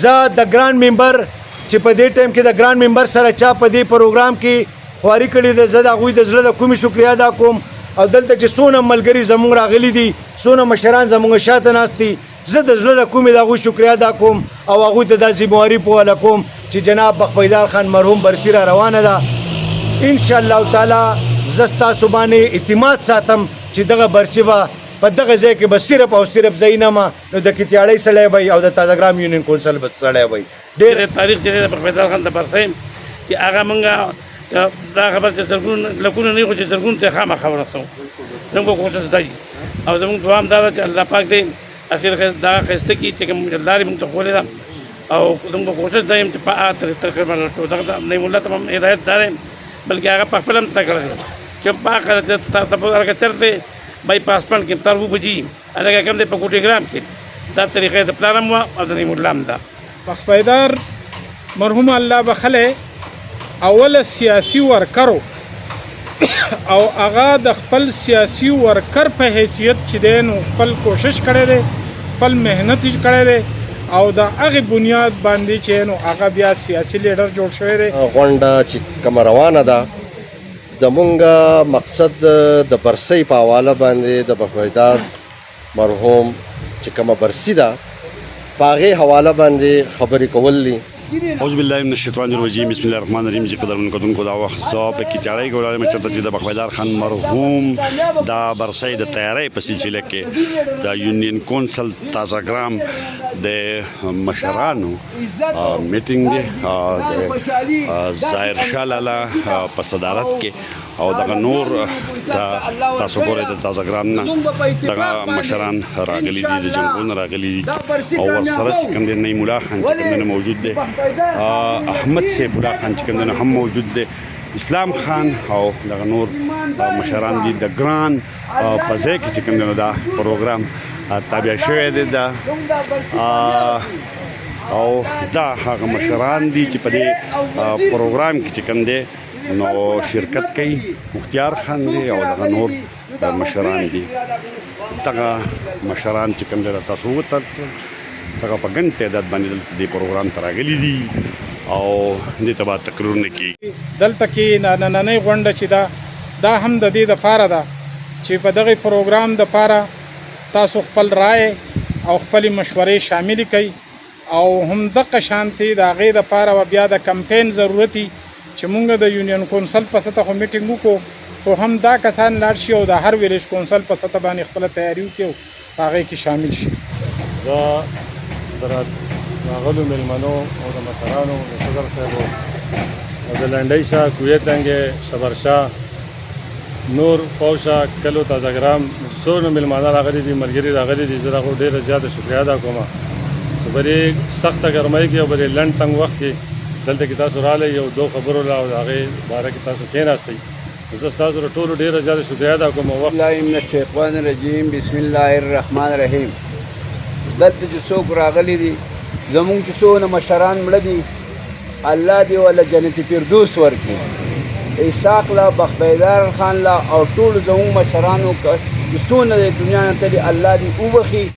زه د ګران ممبر چې په دې ټایم کې د ګران ممبر سره چا په دې پروګرام کې خواري کړې ده، زه د هغوی د زړه د کومې شکریه ادا کوم. او دلته چې څونه ملګري زموږ راغلي دي، څونه مشران زموږ شاته ناست دي، زه د زړه د کومې د هغوی شکریه ادا کوم او هغوی ته دا ذمهواري په واله کوم چې جناب بخپیدار خان مرحوم برسي را روانه ده. انشاءالله تعالی زه ستاسو باندې اعتماد ساتم چې دغه برسي به په دغه ځای کې به صرف او صرف زه یې نه ما نو د کتیاړۍ سړی به او د تازهګرام یونین کونسل به سړی به ډېر تاریخ چې د بخپیدار خان د برسي چې هغه موږ دا خبر چې لکونه نه خو چې زرګون ته خامخا ورسوو. زموږ کوشش دا او زموږ دعا هم دا ده چې الله پاک دې اخر دا ښایسته کړي چې کوم لارې موږ ته ښولې ده او زموږ کوشش دا یم چې په هغه طریقه باندې دغه نعیم الله ته هم هدایت دا دی بلکې هغه په خپله هم طی کړی دی چې په هغه هغه چېرته بای پاس پنډ کې تر 9 بجې هلکه کوم دی په کوټېګرام کې دا طریقه د پلار هم وه او د نعیم الله هم ده. بخپیدار مرحوم الله بخلی اول سیاسی ورکرو او هغه د خپل سیاسی ورکر په حیثیت چې دی نو خپل کوشش کړی دی، خپل محنت یې کړی دی او د هغې بنیاد باندې چې نو هغه بیا سیاسي لیډر جوړ شوی دی. غونډه چې کومه روانه ده زمونږ مقصد د برسۍ په حواله باندې د بخپیدار مرحوم چې کومه برسي ده په هغې حواله باندې خبرې کول دي. اعوذ بالله من الشیطان الرجیم بسم الله الرحمن الرحیم. چې قدرمن کتونکو دا وخت زه په کتیاړۍ کې ولاړ یم چېرته چې د بخپیدار خان مرحوم د برسۍ د تیارۍ په سلسله کې د یونین کونسل تازهګرام د مشرانو میټینګ دی د ظاهر شاه لالا په صدارت کې او دغه نور تاسو ګورئ د تازهګرام نه دغه مشران راغلي دي، د جنګونه راغلي دي او ورسره چې کوم دی نعیم الله خان چې کوم دی موجود دی، احمد سیف الله خان چې کوم دی هم موجود دی، اسلام خان او دغه نور مشران دي. د ګران په ځای کې چې کوم دی دا پروګرام تابع شوی دی دا او دا هغه مشران دي چې په دې پروګرام کې چې کوم دی نو شرکت کوي. مختیار خان دی او دغه نور مشران دي. دغه مشران چې کوم دی تاسو وتل دغه په ګڼ تعداد باندې دلته دې پروګرام ته راغلي دي او دې ته به تقریرونه کوي. دلته کې نننۍ غونډه چې ده دا هم د دې دپاره ده چې په دغه پروګرام دپاره تاسو خپل رای او خپلې مشورې شاملې کوي او هم دغه شانتې د هغې دپاره بیا د کمپین ضرورتي چې مونږ د یونین کونسل په سطح خو میټینګ وکړو خو هم دا کسان لاړ شي او د هر ویلیج کونسل په سطح باندې خپله تیاري وکړي او په هغې کې شامل شي. زه د راغلو میلمنو او د مشرانو د صدر صاحبو او د لنډۍ شاه کویت انګې صبرشاه نور پوشه کلو تازهګرام څونه میلمانه راغلي دي، ملګري راغلي دي، زه د هغو ډېره زیاته شکریه ادا کوم چې په دې سخته ګرمۍ کې او په دې لنډ تنګ وخت کې دلته کې تاسو راغلی یو دو خبرو له او د هغې باره کې تاسو کېناستئ. زه ستاسو له ټولو ډېره زیاته شکریه ادا کوم. الله من الشیطان الرجیم بسم الله الرحمن الرحیم. دلته چې څوک راغلي دي زمونږ چې څونه مشران مړه دي الله دې وله جنت فردوس ورکړي. اسحاق لا بخپیدار خان لا او ټول زمونږ مشرانو چې څونه د دنیا نه تلي الله دې وبخي.